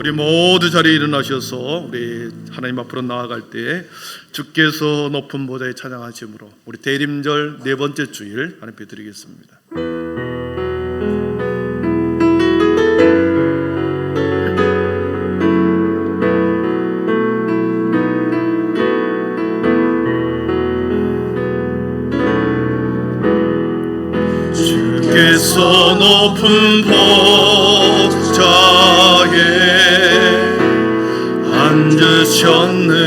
우리 모두 자리에 일어나셔서 우리 하나님 앞으로 나아갈 때 주께서 높은 보좌에 찬양하심으로 우리 대림절 네 번째 주일 하나님 앞에 드리겠습니다. 주께서 높은 보좌에 앉으셨는데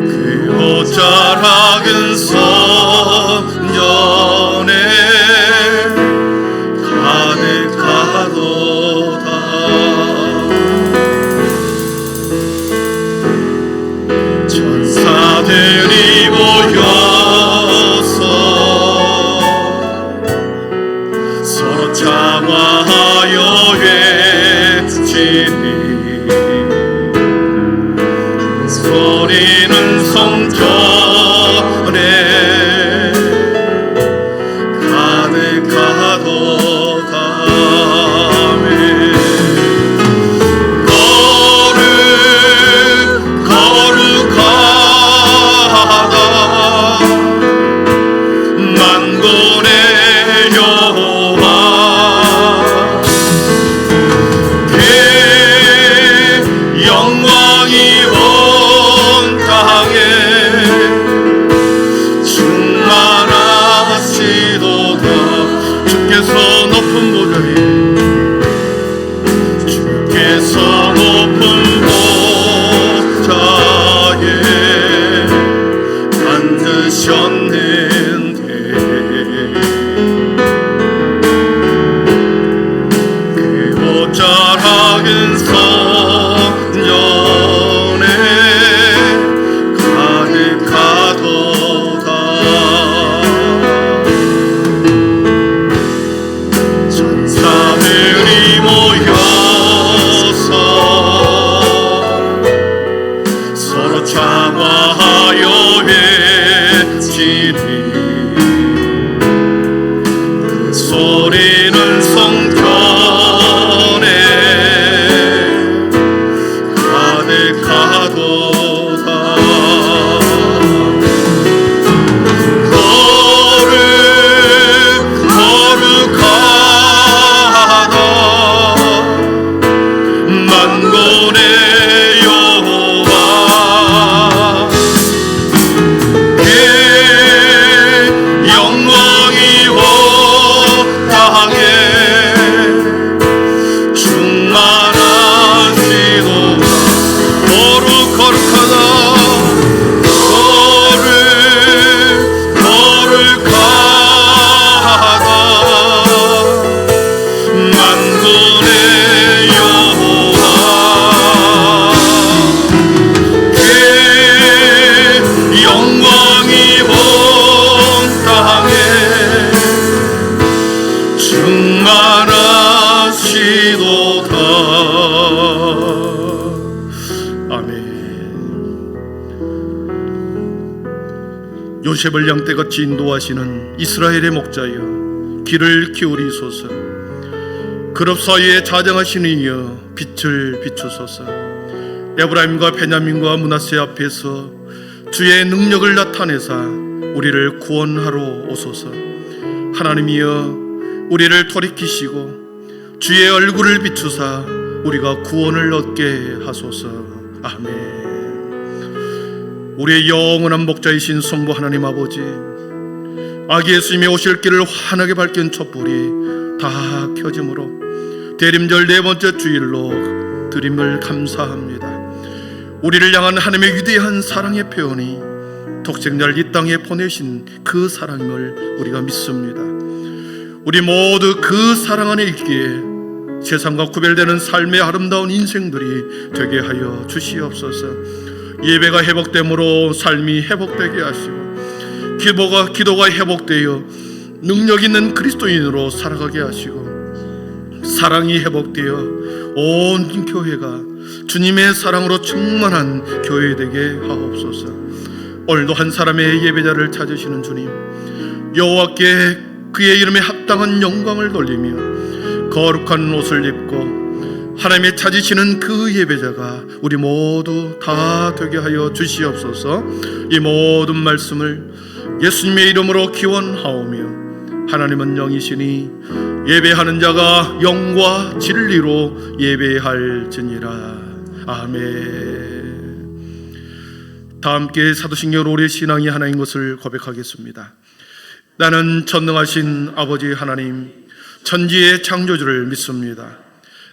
그 보좌락은 성전에 가득하도다. 천사들이 모여서 서로 장화하여 외치니 소리는 성전에 가득하도다. 소리는 성전에 가득하도다. 거룩하다 만군의 여호와. 영광이 땅에 충만하시도다. 거룩하다 만군의 여호와. 영광이 온 땅에 충만하시도다. 아멘. 요셉을 양떼같이 인도하시는 이스라엘의 목자여, 귀를 기울이소서. 그룹 사이에 자정하시는 이여, 빛을 비추소서. 에브라임과 베냐민과 므낫세 앞에서 주의 능력을 나타내사 우리를 구원하러 오소서. 하나님이여, 우리를 돌이키시고 주의 얼굴을 비추사 우리가 구원을 얻게 하소서. 아멘. 우리의 영원한 목자이신 성부 하나님 아버지, 아기 예수님이 오실 길을 환하게 밝힌 촛불이 다 켜짐으로 대림절 네 번째 주일로 드림을 감사합니다. 우리를 향한 하나님의 위대한 사랑의 표현이 독생자를 이 땅에 보내신 그 사랑임을 우리가 믿습니다. 우리 모두 그 사랑 안에 있기에 세상과 구별되는 삶의 아름다운 인생들이 되게 하여 주시옵소서. 예배가 회복됨으로 삶이 회복되게 하시고 기도가 회복되어 능력 있는 그리스도인으로 살아가게 하시고 사랑이 회복되어 온 교회가 주님의 사랑으로 충만한 교회 되게 하옵소서. 오늘도 한 사람의 예배자를 찾으시는 주님, 여호와께 그의 이름에 합당한 영광을 돌리며 거룩한 옷을 입고 하나님의 찾으시는 그 예배자가 우리 모두 다 되게 하여 주시옵소서. 이 모든 말씀을 예수님의 이름으로 기원하오며, 하나님은 영이시니 예배하는 자가 영과 진리로 예배할지니라. 아멘. 다 함께 사도신경으로 우리의 신앙이 하나인 것을 고백하겠습니다. 나는 전능하신 아버지 하나님, 천지의 창조주를 믿습니다.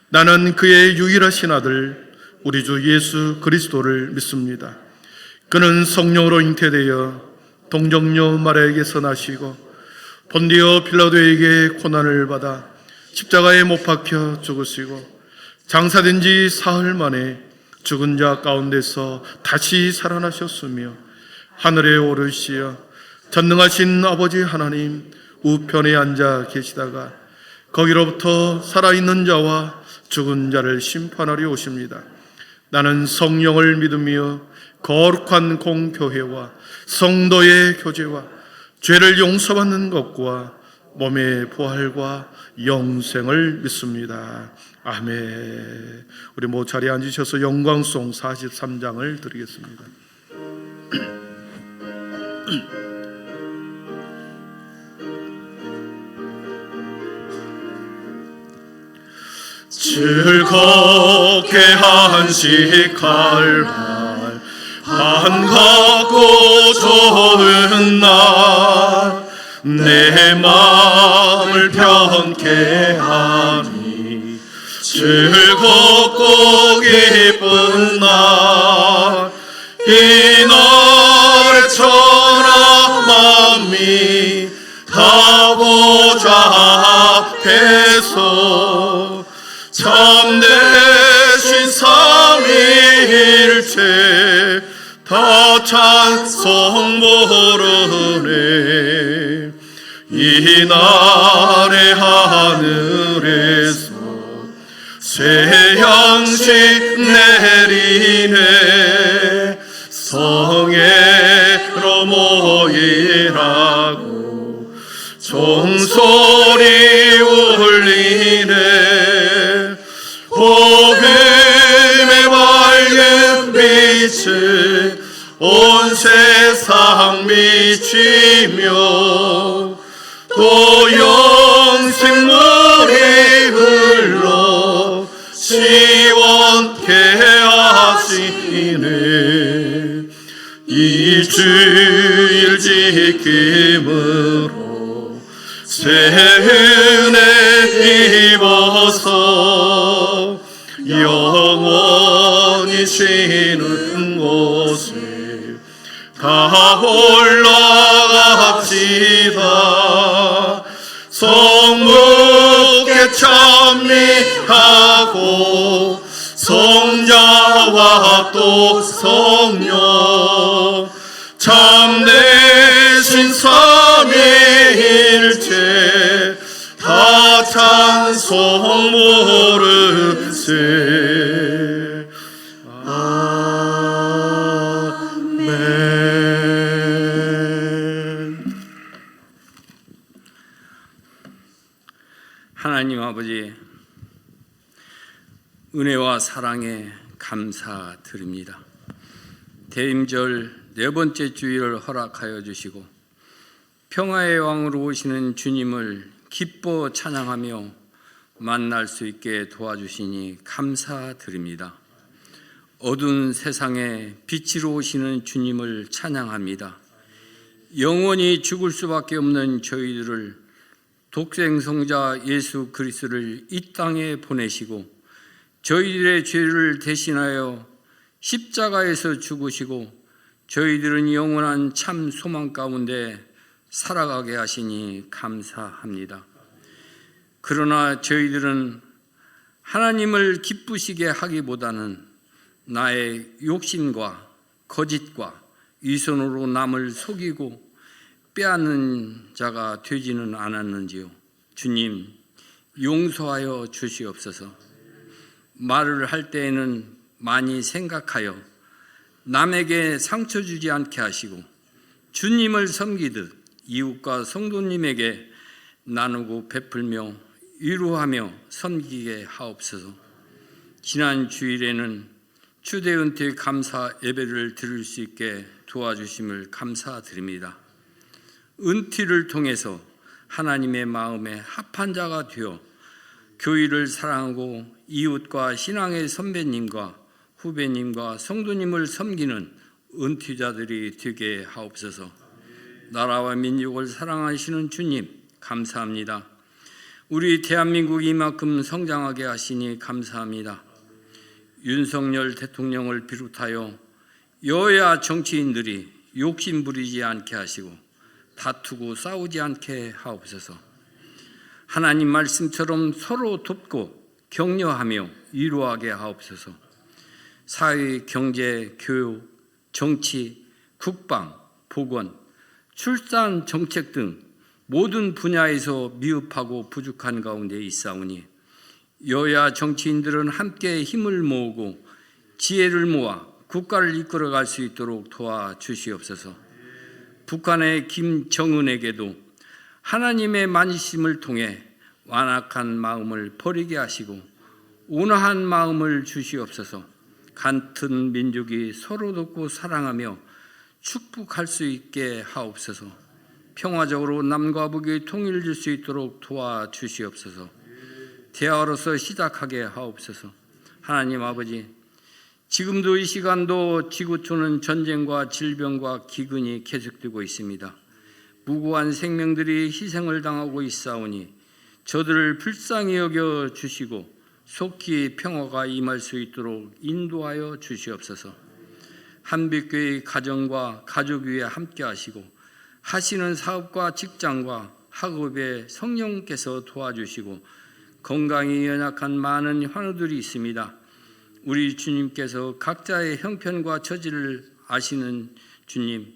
나는 그의 유일하신 아들 우리 주 예수 그리스도를 믿습니다. 그는 성령으로 잉태되어 동정녀 마리아에게서 나시고 본디오 빌라도에게 고난을 받아 십자가에 못 박혀 죽으시고 장사된 지 사흘 만에 죽은 자 가운데서 다시 살아나셨으며 하늘에 오르시어 전능하신 아버지 하나님 우편에 앉아 계시다가 거기로부터 살아있는 자와 죽은 자를 심판하려 오십니다. 나는 성령을 믿으며 거룩한 공교회와 성도의 교제와 죄를 용서받는 것과 몸의 부활과 영생을 믿습니다. 아멘. 우리 모두 자리에 앉으셔서 영광송 43장을 드리겠습니다. 즐겁게 한식할 날, 반갑고 좋은 날, 내 마음을 편케 하니 즐겁고 기쁜 날, 이 날에 천하 만미 다 보좌 앞에서 참되신 삼위일체 다 찬송 부르네. 이날의 하늘에서 새 양식 내리네. 성회로 모이라고 종소리 울리네. 복음의 밝은 빛을 온 세상 비치며 또 영생물이 흘러 시원케 하시네. 이 주일 지킴으로 새 은혜 입어서 영원히 쉬는 곳에 다 올라갑시다. 성부께 찬미하고 성자와 또 성령 참되신 삼위일체 다 찬송 부르세. 아멘. 하나님 아버지, 은혜와 사랑에 감사드립니다. 대임절 네 번째 주일을 허락하여 주시고 평화의 왕으로 오시는 주님을 기뻐 찬양하며 만날 수 있게 도와주시니 감사드립니다. 어두운 세상에 빛으로 오시는 주님을 찬양합니다. 영원히 죽을 수밖에 없는 저희들을 독생성자 예수 그리스도를 이 땅에 보내시고 저희들의 죄를 대신하여 십자가에서 죽으시고 저희들은 영원한 참 소망 가운데 살아가게 하시니 감사합니다. 그러나 저희들은 하나님을 기쁘시게 하기보다는 나의 욕심과 거짓과 위선으로 남을 속이고 빼앗는 자가 되지는 않았는지요. 주님, 용서하여 주시옵소서. 말을 할 때에는 많이 생각하여 남에게 상처 주지 않게 하시고 주님을 섬기듯 이웃과 성도님에게 나누고 베풀며 위로하며 섬기게 하옵소서. 지난 주일에는 추대 은퇴 감사 예배를 드릴 수 있게 도와주심을 감사드립니다. 은퇴를 통해서 하나님의 마음에 합한 자가 되어 교회를 사랑하고 이웃과 신앙의 선배님과 후배님과 성도님을 섬기는 은퇴자들이 되게 하옵소서. 나라와 민족을 사랑하시는 주님 감사합니다. 우리 대한민국이 이만큼 성장하게 하시니 감사합니다. 윤석열 대통령을 비롯하여 여야 정치인들이 욕심 부리지 않게 하시고 다투고 싸우지 않게 하옵소서. 하나님 말씀처럼 서로 돕고 격려하며 위로하게 하옵소서. 사회, 경제, 교육, 정치, 국방, 보건, 출산 정책 등 모든 분야에서 미흡하고 부족한 가운데 있사오니 여야 정치인들은 함께 힘을 모으고 지혜를 모아 국가를 이끌어갈 수 있도록 도와주시옵소서. 북한의 김정은에게도 하나님의 만지심을 통해 완악한 마음을 버리게 하시고 온화한 마음을 주시옵소서. 같은 민족이 서로 돕고 사랑하며 축복할 수 있게 하옵소서. 평화적으로 남과 북이 통일될 수 있도록 도와주시옵소서. 대화로서 시작하게 하옵소서. 하나님 아버지, 지금도 이 시간도 지구촌은 전쟁과 질병과 기근이 계속되고 있습니다. 무고한 생명들이 희생을 당하고 있사오니 저들을 불쌍히 여겨 주시고 속히 평화가 임할 수 있도록 인도하여 주시옵소서. 한빛교회 가정과 가족 위에 함께 하시고 하시는 사업과 직장과 학업에 성령께서 도와주시고 건강이 연약한 많은 환우들이 있습니다. 우리 주님께서 각자의 형편과 처지를 아시는 주님,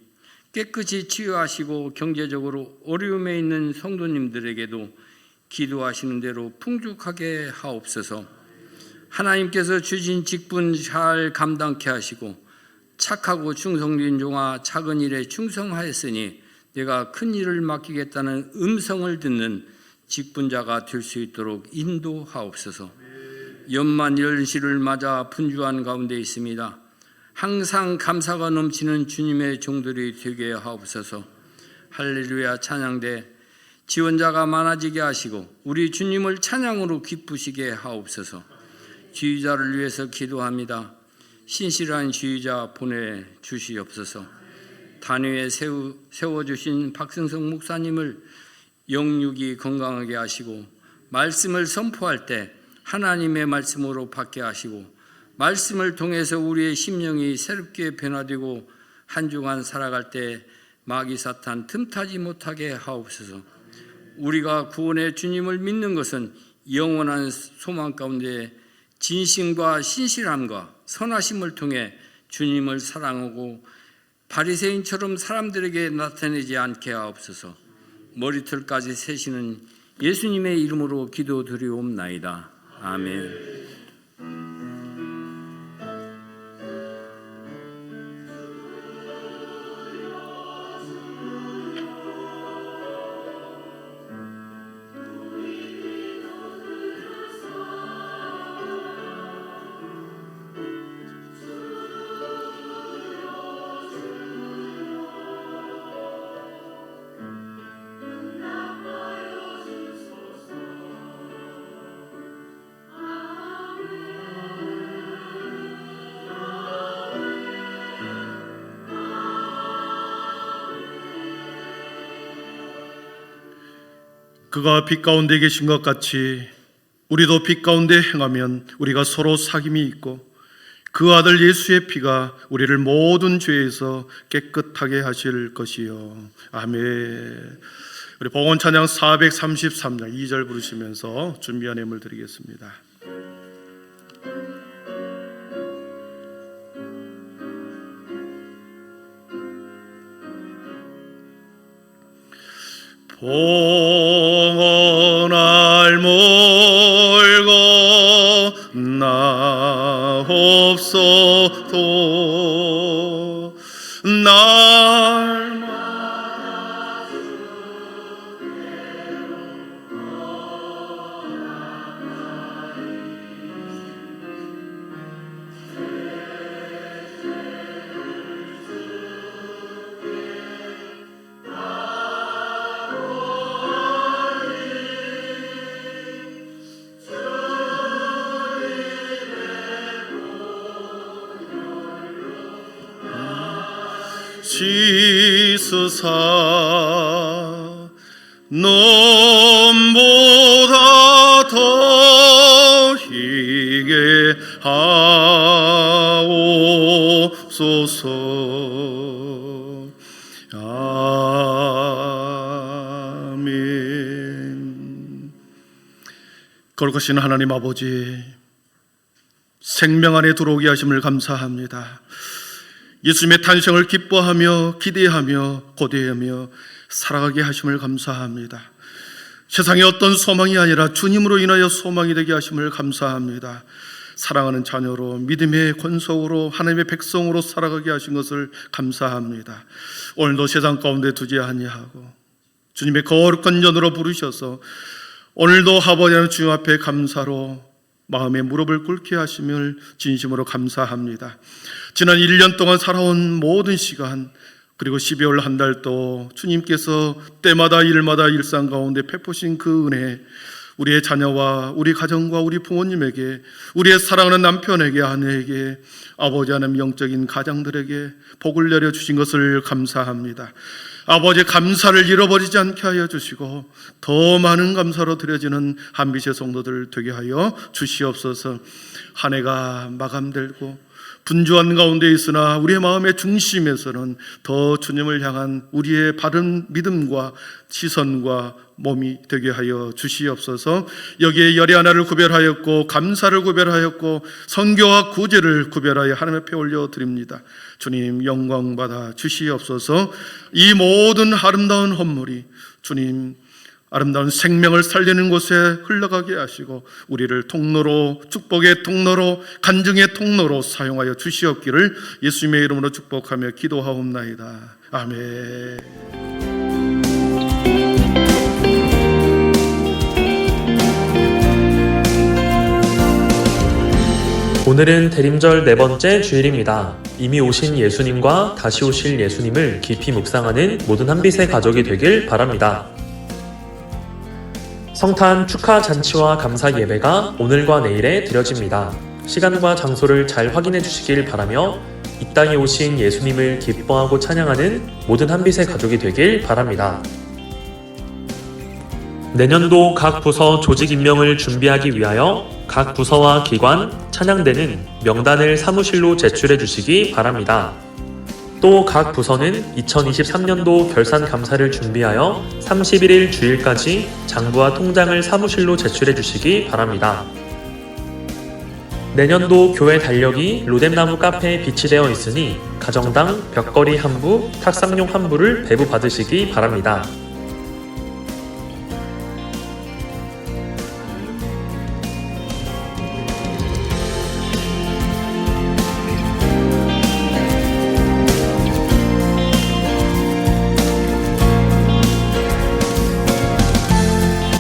깨끗이 치유하시고 경제적으로 어려움에 있는 성도님들에게도 기도하시는 대로 풍족하게 하옵소서. 하나님께서 주신 직분 잘 감당케 하시고 착하고 충성된 종아 작은 일에 충성하였으니 내가 큰 일을 맡기겠다는 음성을 듣는 직분자가 될 수 있도록 인도하옵소서. 연만 연시를 맞아 분주한 가운데 있습니다. 항상 감사가 넘치는 주님의 종들이 되게 하옵소서. 할렐루야 찬양대 지원자가 많아지게 하시고 우리 주님을 찬양으로 기쁘시게 하옵소서. 지휘자를 위해서 기도합니다. 신실한 지휘자 보내주시옵소서. 단위에 세워주신 박승성 목사님을 영육이 건강하게 하시고 말씀을 선포할 때 하나님의 말씀으로 받게 하시고 말씀을 통해서 우리의 심령이 새롭게 변화되고 한 주간 살아갈 때 마귀 사탄 틈타지 못하게 하옵소서. 우리가 구원의 주님을 믿는 것은 영원한 소망 가운데 진심과 신실함과 선하심을 통해 주님을 사랑하고 바리새인처럼 사람들에게 나타내지 않게 하옵소서. 머리털까지 세시는 예수님의 이름으로 기도드리옵나이다. 아멘. 그가 빛 가운데 계신 것 같이 우리도 빛 가운데 행하면 우리가 서로 사귐이 있고 그 아들 예수의 피가 우리를 모든 죄에서 깨끗하게 하실 것이요. 아멘. 우리 복원 찬양 433장 2절 부르시면서 준비한 예물 드리겠습니다. 봉헌을 몰고 나옵소서. 날마다 주께로 씻으사 nom보다 더 희게 하옵소서. 아멘. 거룩하신 하나님 아버지, 생명 안에 들어오게 하심을 감사합니다. 예수님의 탄생을 기뻐하며 기대하며 고대하며 살아가게 하심을 감사합니다. 세상에 어떤 소망이 아니라 주님으로 인하여 소망이 되게 하심을 감사합니다. 사랑하는 자녀로 믿음의 권속으로 하나님의 백성으로 살아가게 하신 것을 감사합니다. 오늘도 세상 가운데 두지 아니하고 주님의 거룩한 전으로 부르셔서 오늘도 아버지 하나님 주님 앞에 감사로 마음의 무릎을 꿇게 하심을 진심으로 감사합니다. 지난 1년 동안 살아온 모든 시간, 그리고 12월 한 달도 주님께서 때마다 일마다 일상 가운데 베푸신 그 은혜, 우리의 자녀와 우리 가정과 우리 부모님에게, 우리의 사랑하는 남편에게, 아내에게, 아버지 하나님 영적인 가장들에게 복을 내려주신 것을 감사합니다. 아버지, 감사를 잃어버리지 않게 하여 주시고 더 많은 감사로 드려지는 한빛의 성도들 되게 하여 주시옵소서. 한 해가 마감되고 분주한 가운데 있으나 우리의 마음의 중심에서는 더 주님을 향한 우리의 바른 믿음과 시선과 몸이 되게 하여 주시옵소서. 여기에 열의 하나를 구별하였고 감사를 구별하였고 선교와 구제를 구별하여 하나님 앞에 올려드립니다. 주님 영광 받아 주시옵소서. 이 모든 아름다운 헌물이 주님 아름다운 생명을 살리는 곳에 흘러가게 하시고 우리를 통로로, 축복의 통로로, 간증의 통로로 사용하여 주시옵기를 예수님의 이름으로 축복하며 기도하옵나이다. 아멘. 오늘은 대림절 네 번째 주일입니다. 이미 오신 예수님과 다시 오실 예수님을 깊이 묵상하는 모든 한빛의 가족이 되길 바랍니다. 성탄 축하 잔치와 감사 예배가 오늘과 내일에 드려집니다. 시간과 장소를 잘 확인해 주시길 바라며 이 땅에 오신 예수님을 기뻐하고 찬양하는 모든 한빛의 가족이 되길 바랍니다. 내년도 각 부서 조직 임명을 준비하기 위하여 각 부서와 기관, 찬양대는 명단을 사무실로 제출해 주시기 바랍니다. 또 각 부서는 2023년도 결산 감사를 준비하여 31일 주일까지 장부와 통장을 사무실로 제출해 주시기 바랍니다. 내년도 교회 달력이 로뎀나무 카페에 비치되어 있으니 가정당 벽걸이 한 부, 탁상용 한 부를 배부 받으시기 바랍니다.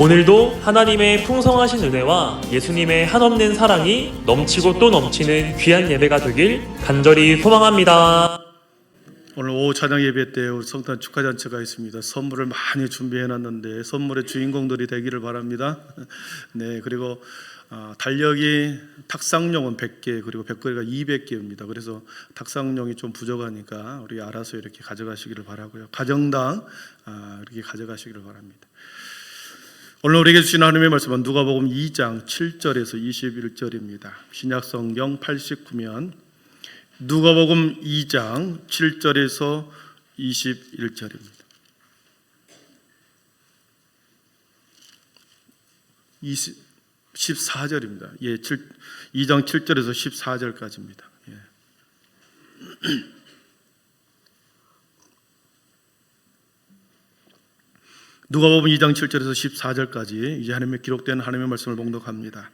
오늘도 하나님의 풍성하신 은혜와 예수님의 한없는 사랑이 넘치고 또 넘치는 귀한 예배가 되길 간절히 소망합니다. 오늘 오후 찬양 예배 때 우리 성탄 축하잔치가 있습니다. 선물을 많이 준비해놨는데 선물의 주인공들이 되기를 바랍니다. 네, 그리고 달력이 탁상용은 100개 그리고 벽걸이가 200개입니다. 그래서 탁상용이 좀 부족하니까 우리 알아서 이렇게 가져가시기를 바라고요. 가정당 이렇게 가져가시기를 바랍니다. 오늘 우리에게 주신 하나님의 말씀은 누가복음 2장 7절에서 21절입니다. 신약성경 89면 누가복음 2장 7절에서 21절입니다. 14절입니다. 예, 2장 7절에서 14절까지입니다. 예. 누가복음 2장 7절에서 14절까지 이제 하나님의 기록된 하나님의 말씀을 봉독합니다.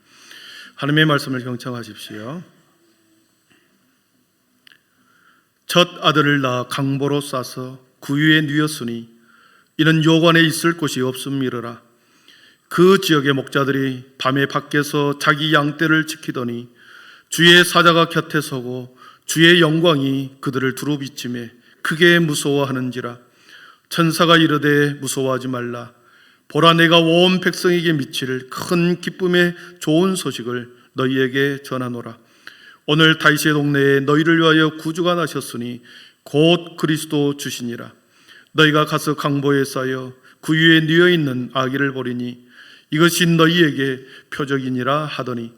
하나님의 말씀을 경청하십시오. 첫 아들을 낳아 강보로 싸서 구유에 누였으니 이는 요관에 있을 곳이 없음이러라. 그 지역의 목자들이 밤에 밖에서 자기 양떼를 지키더니 주의 사자가 곁에 서고 주의 영광이 그들을 두루비치매 크게 무서워하는지라. 천사가 이르되 무서워하지 말라. 보라, 내가 온 백성에게 미칠 큰 기쁨의 좋은 소식을 너희에게 전하노라. 오늘 다윗의 동네에 너희를 위하여 구주가 나셨으니 곧 그리스도 주시니라. 너희가 가서 강보에 쌓여 그 위에 뉘어 있는 아기를 보리니 이것이 너희에게 표적이니라 하더니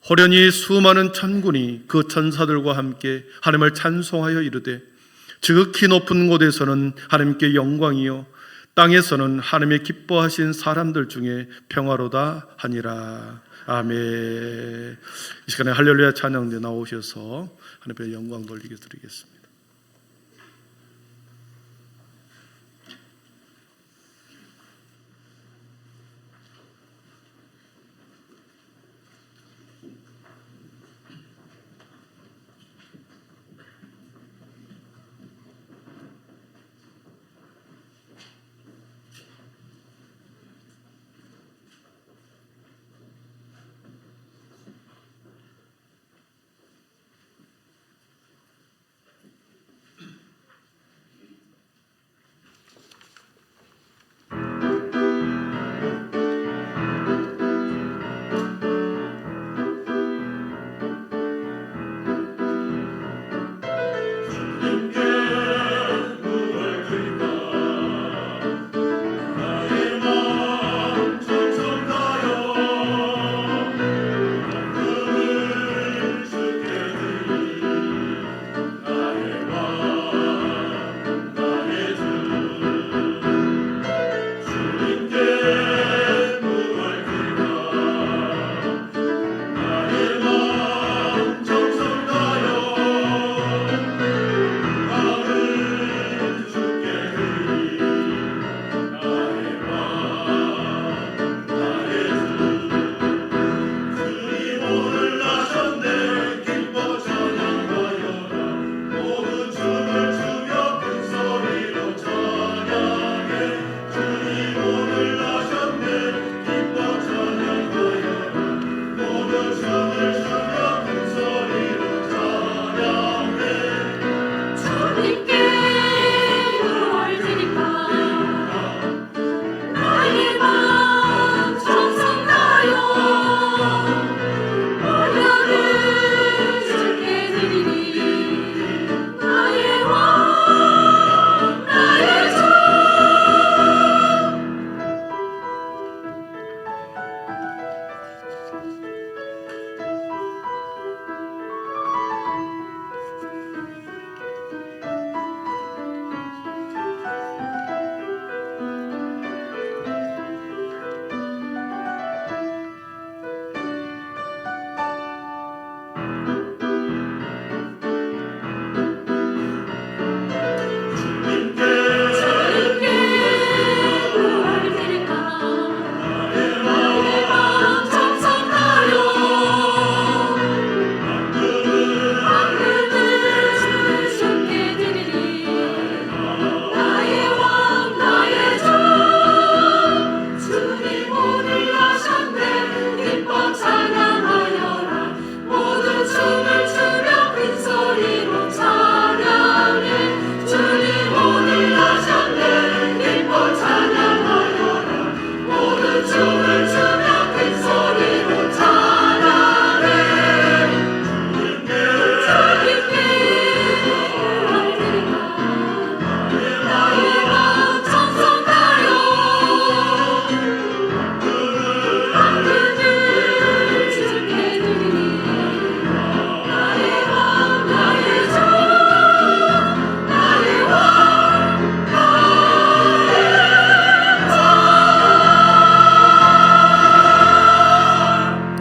호련히 수많은 천군이 그 천사들과 함께 하나님을 찬송하여 이르되 지극히 높은 곳에서는 하나님께 영광이요 땅에서는 하나님의 기뻐하신 사람들 중에 평화로다 하니라. 아멘. 이 시간에 할렐루야 찬양대 나오셔서 하나님께 영광 돌리게 드리겠습니다.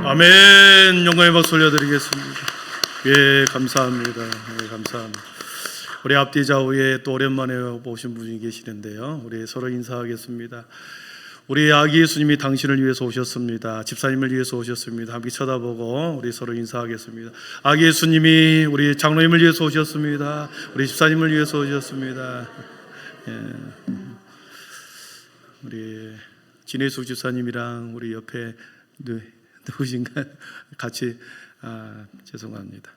아멘. 영광의 박수 올려드리겠습니다. 예, 감사합니다. 예, 감사합니다. 우리 앞뒤 좌우에 또 오랜만에 오신 분이 계시는데요. 우리 서로 인사하겠습니다. 우리 아기 예수님이 당신을 위해서 오셨습니다. 집사님을 위해서 오셨습니다. 함께 쳐다보고 우리 서로 인사하겠습니다. 아기 예수님이 우리 장로님을 위해서 오셨습니다. 우리 집사님을 위해서 오셨습니다. 예. 우리 진혜숙 집사님이랑 우리 옆에 누구신가 같이 죄송합니다.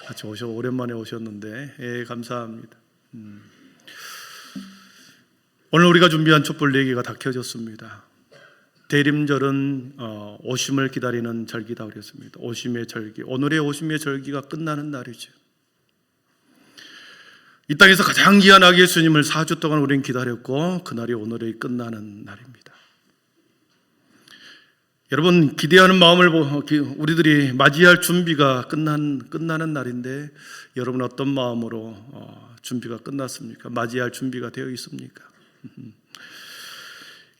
같이 오랜만에 오셨는데 예, 감사합니다. 오늘 우리가 준비한 촛불 4개가 다 켜졌습니다. 대림절은 오심을 기다리는 절기다 그랬습니다. 오심의 절기. 오늘의 오심의 절기가 끝나는 날이죠. 이 땅에서 가장 귀한 아기 예수님을 4주 동안 우리는 기다렸고 그날이 오늘의 끝나는 날입니다. 여러분, 기대하는 마음을 우리들이 맞이할 준비가 끝나는 날인데 여러분 어떤 마음으로 준비가 끝났습니까? 맞이할 준비가 되어 있습니까?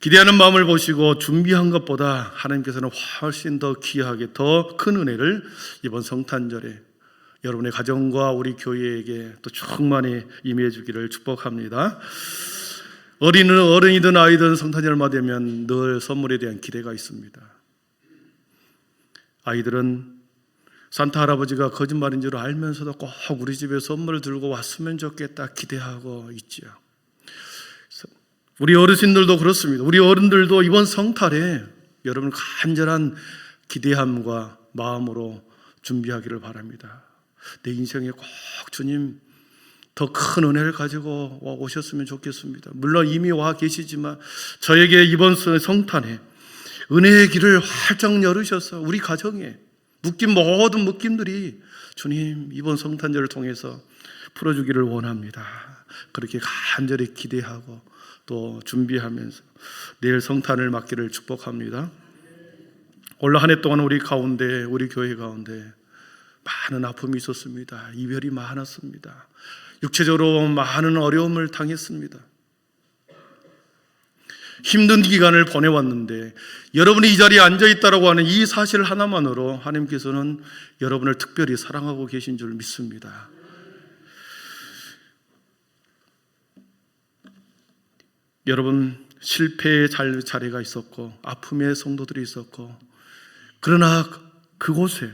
기대하는 마음을 보시고 준비한 것보다 하나님께서는 훨씬 더 귀하게 더 큰 은혜를 이번 성탄절에 여러분의 가정과 우리 교회에게 또 충만히 임해 주기를 축복합니다. 어른이든 아이든 성탄절만 되면 늘 선물에 대한 기대가 있습니다. 아이들은 산타 할아버지가 거짓말인 줄 알면서도 꼭 우리 집에 선물을 들고 왔으면 좋겠다 기대하고 있지요. 우리 어르신들도 그렇습니다. 우리 어른들도 이번 성탄에 여러분 간절한 기대함과 마음으로 준비하기를 바랍니다. 내 인생에 꼭 주님 더 큰 은혜를 가지고 오셨으면 좋겠습니다. 물론 이미 와 계시지만 저에게 이번 성탄에 은혜의 길을 활짝 열으셔서 우리 가정에 묶인 모든 묶임들이 주님 이번 성탄절을 통해서 풀어주기를 원합니다. 그렇게 간절히 기대하고 또 준비하면서 내일 성탄을 맞기를 축복합니다. 올 한 해 동안 우리 가운데, 우리 교회 가운데 많은 아픔이 있었습니다. 이별이 많았습니다. 육체적으로 많은 어려움을 당했습니다. 힘든 기간을 보내왔는데 여러분이 이 자리에 앉아있다고 하는 이 사실 하나만으로 하나님께서는 여러분을 특별히 사랑하고 계신 줄 믿습니다. 여러분, 실패의 자리가 있었고 아픔의 성도들이 있었고, 그러나 그곳에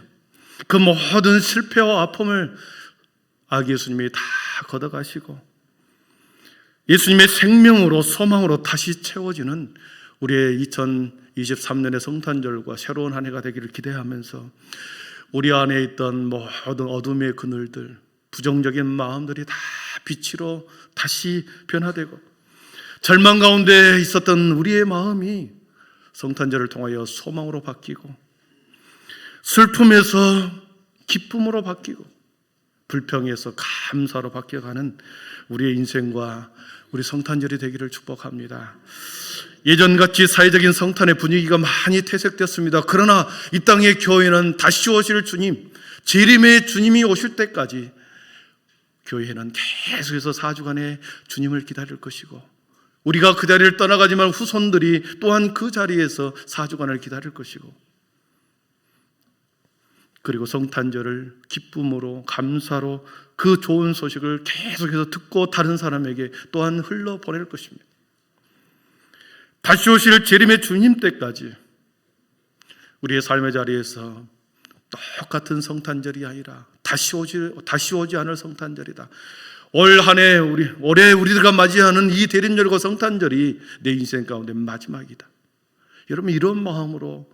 그 모든 실패와 아픔을 아기 예수님이 다 걷어가시고 예수님의 생명으로 소망으로 다시 채워지는 우리의 2023년의 성탄절과 새로운 한 해가 되기를 기대하면서 우리 안에 있던 모든 어둠의 그늘들, 부정적인 마음들이 다 빛으로 다시 변화되고 절망 가운데 있었던 우리의 마음이 성탄절을 통하여 소망으로 바뀌고 슬픔에서 기쁨으로 바뀌고 불평에서 감사로 바뀌어가는 우리의 인생과 우리 성탄절이 되기를 축복합니다. 예전같이 사회적인 성탄의 분위기가 많이 퇴색됐습니다. 그러나 이 땅의 교회는 다시 오실 주님, 재림의 주님이 오실 때까지 교회는 계속해서 4주간의 주님을 기다릴 것이고 우리가 그 자리를 떠나가지만 후손들이 또한 그 자리에서 4주간을 기다릴 것이고 그리고 성탄절을 기쁨으로 감사로 그 좋은 소식을 계속해서 듣고 다른 사람에게 또한 흘러보낼 것입니다. 다시 오실 재림의 주님 때까지 우리의 삶의 자리에서 똑같은 성탄절이 아니라 다시 오지 않을 성탄절이다. 올 한 해 올해 우리가 맞이하는 이 대림절과 성탄절이 내 인생 가운데 마지막이다. 여러분, 이런 마음으로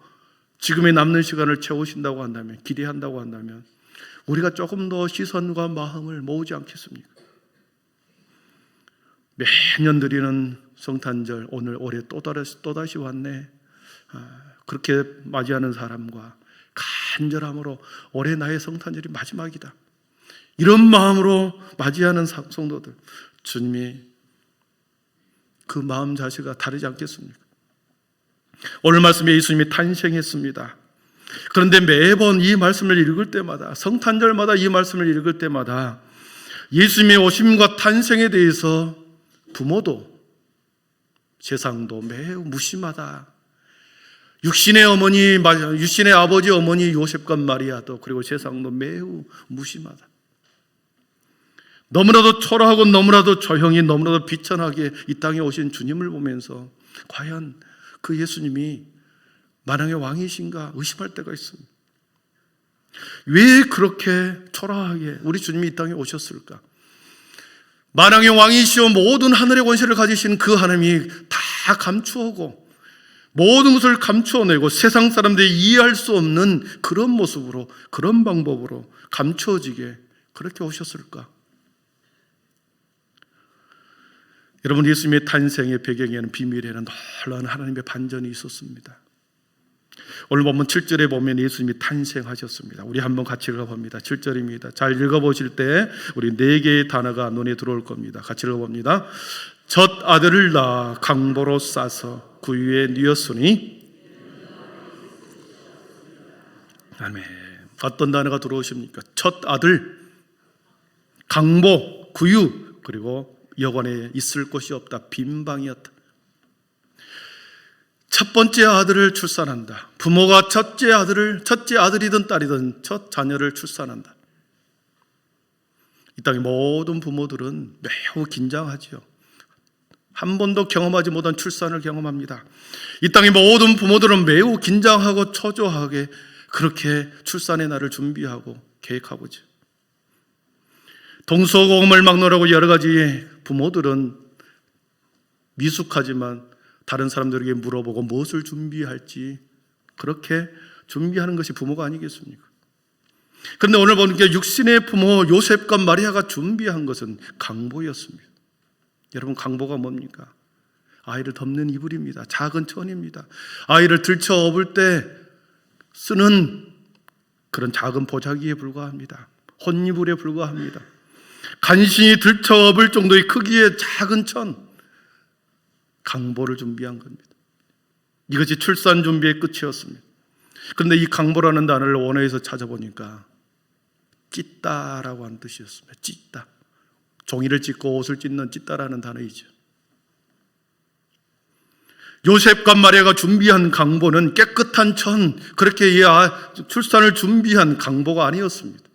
지금의 남는 시간을 채우신다고 한다면, 기대한다고 한다면 우리가 조금 더 시선과 마음을 모으지 않겠습니까? 매년 드리는 성탄절, 올해 또다시 왔네. 그렇게 맞이하는 사람과 간절함으로 올해 나의 성탄절이 마지막이다. 이런 마음으로 맞이하는 성도들, 주님이 그 마음 자체가 다르지 않겠습니까? 오늘 말씀에 예수님이 탄생했습니다. 그런데 매번 이 말씀을 읽을 때마다, 성탄절마다 이 말씀을 읽을 때마다 예수님의 오심과 탄생에 대해서 부모도 세상도 매우 무심하다. 육신의 아버지 어머니 요셉과 마리아도, 그리고 세상도 매우 무심하다. 너무나도 초라하고 너무나도 조용히 너무나도 비천하게 이 땅에 오신 주님을 보면서 과연 그 예수님이 만왕의 왕이신가 의심할 때가 있습니다. 왜 그렇게 초라하게 우리 주님이 이 땅에 오셨을까? 만왕의 왕이시오 모든 하늘의 권세를 가지신 그 하나님이 다 감추어고 모든 것을 감추어내고 세상 사람들이 이해할 수 없는 그런 모습으로, 그런 방법으로 감추어지게 그렇게 오셨을까? 여러분, 예수님의 탄생의 배경에는 비밀에는 놀라운 하나님의 반전이 있었습니다. 오늘 본문 7절에 보면 예수님이 탄생하셨습니다. 우리 한번 같이 읽어봅니다. 7절입니다. 잘 읽어보실 때 우리 4개의 단어가 눈에 들어올 겁니다. 같이 읽어봅니다. 첫 아들을 낳아 강보로 싸서 구유에 뉘었으니. 아멘. 어떤 단어가 들어오십니까? 첫 아들, 강보, 구유, 그리고 여관에 있을 곳이 없다. 빈방이었다. 첫 번째 아들을 출산한다. 부모가 첫째 아들이든 딸이든 첫 자녀를 출산한다. 이 땅의 모든 부모들은 매우 긴장하지요. 한 번도 경험하지 못한 출산을 경험합니다. 이 땅의 모든 부모들은 매우 긴장하고 초조하게 그렇게 출산의 날을 준비하고 계획하고죠. 동서고금을 막론하고 여러 가지 부모들은 미숙하지만 다른 사람들에게 물어보고 무엇을 준비할지 그렇게 준비하는 것이 부모가 아니겠습니까? 그런데 오늘 보니까 육신의 부모 요셉과 마리아가 준비한 것은 강보였습니다. 여러분, 강보가 뭡니까? 아이를 덮는 이불입니다. 작은 천입니다. 아이를 들쳐 업을 때 쓰는 그런 작은 보자기에 불과합니다. 혼이불에 불과합니다. 간신히 들쳐 업을 정도의 크기의 작은 천, 강보를 준비한 겁니다. 이것이 출산 준비의 끝이었습니다. 그런데 이 강보라는 단어를 원어에서 찾아보니까 찢다라고 하는 뜻이었습니다. 찢다. 종이를 찢고 옷을 찢는 찢다라는 단어이죠. 요셉과 마리아가 준비한 강보는 깨끗한 천, 그렇게 출산을 준비한 강보가 아니었습니다.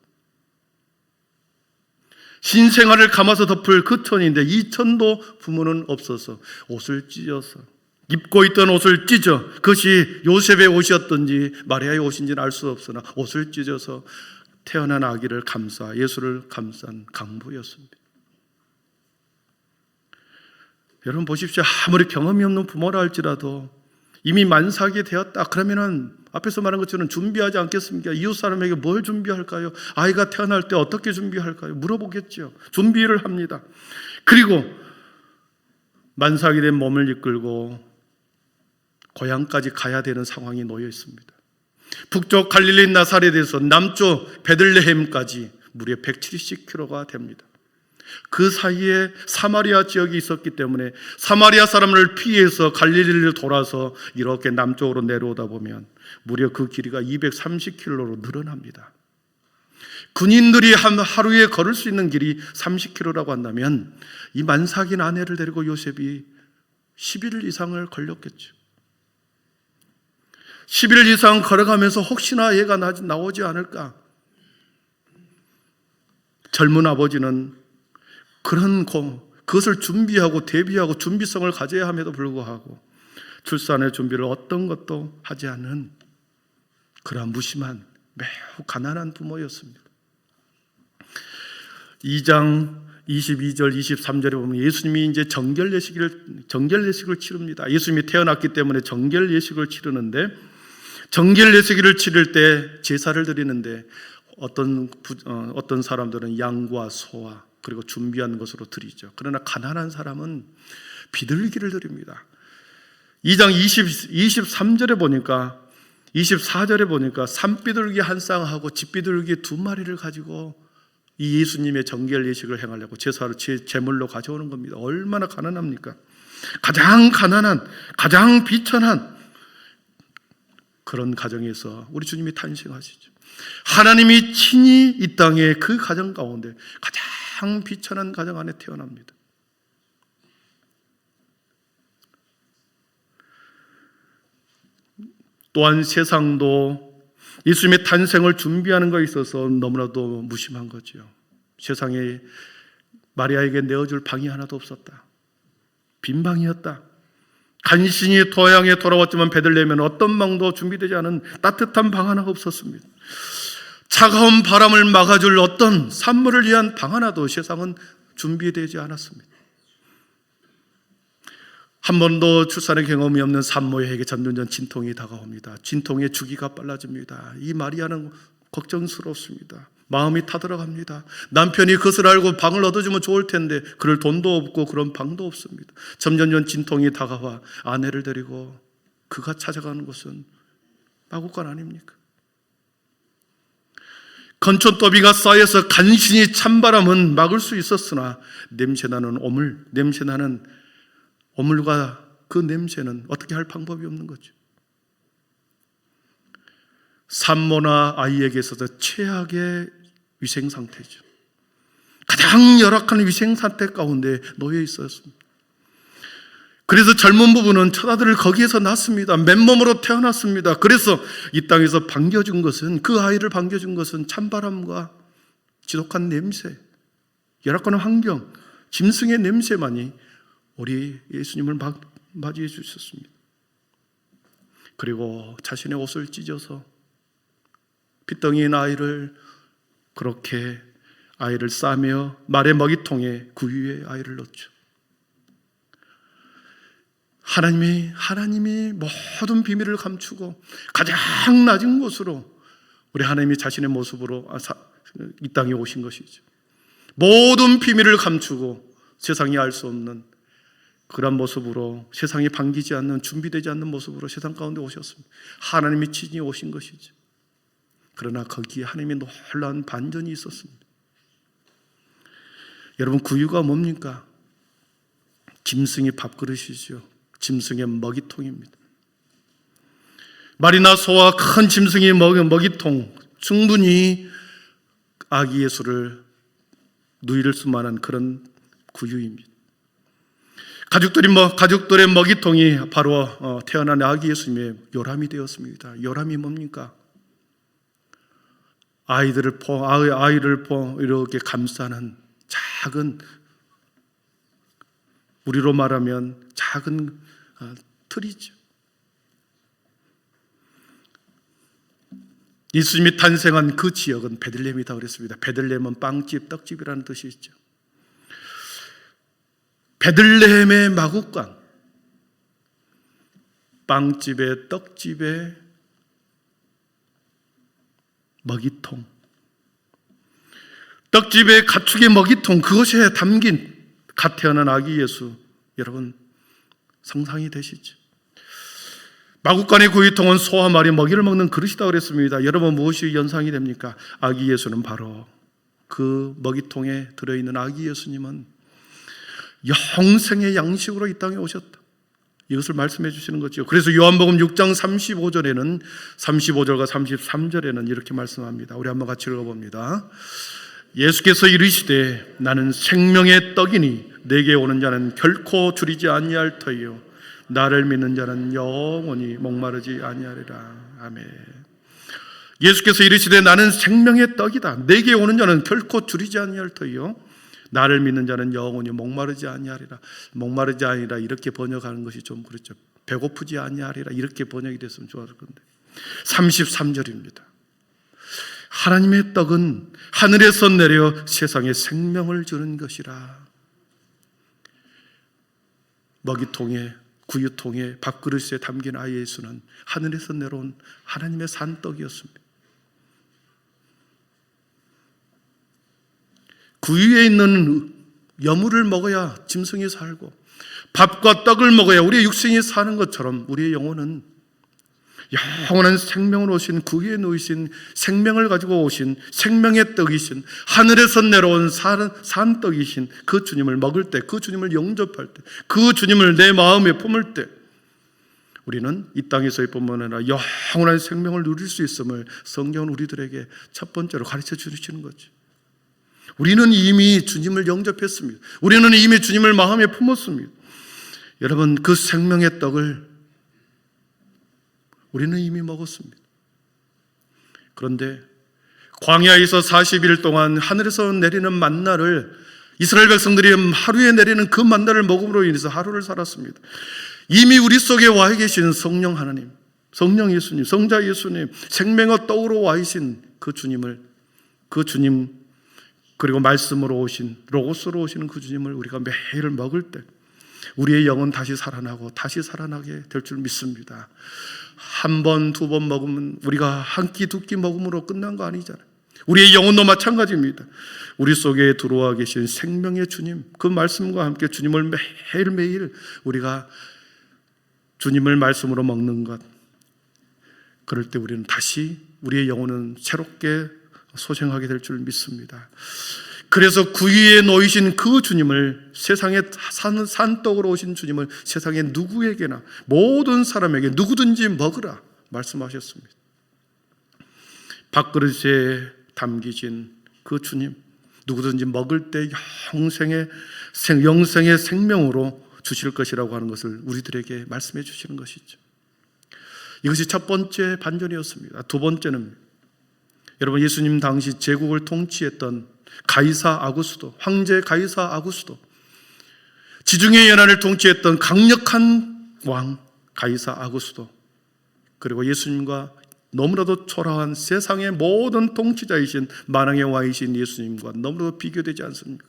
신생아를 감아서 덮을 그 천인데 이 천도 부모는 없어서 옷을 찢어서, 입고 있던 옷을 찢어, 그것이 요셉의 옷이었던지 마리아의 옷인지는 알 수 없으나 옷을 찢어서 태어난 아기를 감싸, 예수를 감싼 강보였습니다. 여러분 보십시오. 아무리 경험이 없는 부모라 할지라도 이미 만삭이 되었다 그러면은 앞에서 말한 것처럼 준비하지 않겠습니까? 이웃 사람에게 뭘 준비할까요? 아이가 태어날 때 어떻게 준비할까요? 물어보겠죠. 준비를 합니다. 그리고 만삭이 된 몸을 이끌고 고향까지 가야 되는 상황이 놓여 있습니다. 북쪽 갈릴리 나사렛에서 남쪽 베들레헴까지 무려 170km가 됩니다. 그 사이에 사마리아 지역이 있었기 때문에 사마리아 사람을 피해서 갈릴리를 돌아서 이렇게 남쪽으로 내려오다 보면 무려 그 길이가 230km로 늘어납니다. 군인들이 하루에 걸을 수 있는 길이 30km라고 한다면 이 만삭인 아내를 데리고 요셉이 10일 이상을 걸렸겠죠. 10일 이상 걸어가면서 혹시나 얘가 나오지 않을까. 젊은 아버지는 그것을 준비하고 대비하고 준비성을 가져야 함에도 불구하고 출산의 준비를 어떤 것도 하지 않은 그러한 무심한 매우 가난한 부모였습니다. 2장 22절 23절에 보면 예수님이 이제 정결 예식을 치릅니다. 예수님이 태어났기 때문에 정결 예식을 치르는데, 정결 예식을 치를 때 제사를 드리는데 어떤 사람들은 양과 소와 그리고 준비한 것으로 드리죠. 그러나 가난한 사람은 비둘기를 드립니다. 2장 23절에 보니까 24절에 보니까 산비둘기 한 쌍하고 집비둘기 2마리를 가지고 이 예수님의 정결 예식을 행하려고 제물로 가져오는 겁니다. 얼마나 가난합니까? 가장 가난한, 가장 비천한 그런 가정에서 우리 주님이 탄생하시죠. 하나님이 친히 이 땅의 그 가정 가운데 가장 비천한 가정 안에 태어납니다. 또한 세상도 예수님의 탄생을 준비하는 것에 있어서 너무나도 무심한 거죠. 세상에 마리아에게 내어줄 방이 하나도 없었다. 빈 방이었다. 간신히 토양에 돌아왔지만 베들레헴에는 어떤 방도 준비되지 않은 따뜻한 방 하나가 없었습니다. 차가운 바람을 막아줄 어떤 산물을 위한 방 하나도 세상은 준비되지 않았습니다. 한 번도 출산의 경험이 없는 산모에게 점점점 진통이 다가옵니다. 진통의 주기가 빨라집니다. 이 마리아는 걱정스럽습니다. 마음이 타들어갑니다. 남편이 그것을 알고 방을 얻어주면 좋을 텐데 그럴 돈도 없고 그런 방도 없습니다. 점점점 진통이 다가와 아내를 데리고 그가 찾아가는 곳은 마구간 아닙니까? 건초더비가 쌓여서 간신히 찬바람은 막을 수 있었으나 냄새나는 오물과 그 냄새는 어떻게 할 방법이 없는 거죠. 산모나 아이에게 있어서 최악의 위생 상태죠. 가장 열악한 위생 상태 가운데 놓여 있었습니다. 그래서 젊은 부부는 처자들을 거기에서 낳습니다. 맨몸으로 태어났습니다. 그래서 이 땅에서 반겨준 것은, 그 아이를 반겨준 것은 찬바람과 지독한 냄새, 열악한 환경, 짐승의 냄새만이 우리 예수님을 맞이해 주셨습니다. 그리고 자신의 옷을 찢어서 핏덩이인 아이를 그렇게 아이를 싸며 말의 먹이통에 그 위에 아이를 넣죠. 하나님이 모든 비밀을 감추고 가장 낮은 곳으로 우리 하나님이 자신의 모습으로 이 땅에 오신 것이죠. 모든 비밀을 감추고 세상이 알 수 없는 그런 모습으로, 세상이 반기지 않는, 준비되지 않는 모습으로 세상 가운데 오셨습니다. 하나님이 친히 오신 것이죠. 그러나 거기에 하나님의 놀라운 반전이 있었습니다. 여러분, 구유가 뭡니까? 짐승의 밥그릇이죠. 짐승의 먹이통입니다. 말이나 소와 큰 짐승의 먹이통, 충분히 아기 예수를 누일 수만한 그런 구유입니다. 가족들의 먹이통이 바로 태어난 아기 예수님의 요람이 되었습니다. 요람이 뭡니까? 아이를 이렇게 감싸는 작은, 우리로 말하면 작은 틀이죠. 예수님이 탄생한 그 지역은 베들레헴이다 그랬습니다. 베들레헴은 빵집, 떡집이라는 뜻이 있죠. 베들레헴의 마구간, 빵집에, 떡집에 먹이통, 떡집에 가축의 먹이통, 그것에 담긴 갓 태어난 아기 예수, 여러분 상상이 되시죠? 마구간의 구유통은 소와 말이 먹이를 먹는 그릇이다 그랬습니다. 여러분, 무엇이 연상이 됩니까? 아기 예수는 바로 그 먹이통에 들어있는 아기 예수님은 영생의 양식으로 이 땅에 오셨다, 이것을 말씀해 주시는 거죠. 그래서 요한복음 6장 35절에는 35절과 33절에는 이렇게 말씀합니다. 우리 한번 같이 읽어봅니다. 예수께서 이르시되 나는 생명의 떡이니 내게 오는 자는 결코 줄이지 아니할 터이요 나를 믿는 자는 영원히 목마르지 아니하리라. 아멘. 예수께서 이르시되 나는 생명의 떡이다. 내게 오는 자는 결코 줄이지 아니할 터이요 나를 믿는 자는 영원히 목마르지 아니하리라. 목마르지 아니라 이렇게 번역하는 것이 좀 그렇죠. 배고프지 아니하리라 이렇게 번역이 됐으면 좋았을 건데 33절입니다. 하나님의 떡은 하늘에서 내려 세상에 생명을 주는 것이라. 먹이통에, 구유통에, 밥그릇에 담긴 아이 예수는 하늘에서 내려온 하나님의 산떡이었습니다. 구유에 있는 여물을 먹어야 짐승이 살고, 밥과 떡을 먹어야 우리의 육신이 사는 것처럼 우리의 영혼은 영원한 생명으로 오신, 구유에 놓이신 생명을 가지고 오신 생명의 떡이신, 하늘에서 내려온 산떡이신 그 주님을 먹을 때, 그 주님을 영접할 때, 그 주님을 내 마음에 품을 때 우리는 이 땅에서의 뿐만 아니라 영원한 생명을 누릴 수 있음을 성경은 우리들에게 첫 번째로 가르쳐 주시는 거죠. 우리는 이미 주님을 영접했습니다. 우리는 이미 주님을 마음에 품었습니다. 여러분, 그 생명의 떡을 우리는 이미 먹었습니다. 그런데 광야에서 40일 동안 하늘에서 내리는 만나를, 이스라엘 백성들이 하루에 내리는 그 만나를 먹음으로 인해서 하루를 살았습니다. 이미 우리 속에 와 계신 성령 하나님, 성령 예수님, 성자 예수님, 생명의 떡으로 와 계신 그 주님을, 그 주님, 그리고 말씀으로 오신, 로고스로 오시는 그 주님을 우리가 매일 먹을 때 우리의 영은 다시 살아나고 다시 살아나게 될 줄 믿습니다. 한 번, 두 번 먹으면, 우리가 한 끼, 두 끼 먹음으로 끝난 거 아니잖아요. 우리의 영혼도 마찬가지입니다. 우리 속에 들어와 계신 생명의 주님, 그 말씀과 함께 주님을 매일매일 우리가 주님을 말씀으로 먹는 것, 그럴 때 우리는 다시 우리의 영혼은 새롭게 소생하게 될 줄 믿습니다. 그래서 구유에 놓이신 그 주님을, 세상에 산떡으로 오신 주님을 세상에 누구에게나, 모든 사람에게 누구든지 먹으라 말씀하셨습니다. 밥그릇에 담기신 그 주님, 누구든지 먹을 때 영생의 생명으로 주실 것이라고 하는 것을 우리들에게 말씀해 주시는 것이죠. 이것이 첫 번째 반전이었습니다. 두 번째는 여러분, 예수님 당시 제국을 통치했던 가이사 아구스도, 황제 가이사 아구스도, 지중해 연안을 통치했던 강력한 왕 가이사 아구스도, 그리고 예수님과 너무나도 초라한 세상의 모든 통치자이신 만왕의 왕이신 예수님과 너무나도 비교되지 않습니까?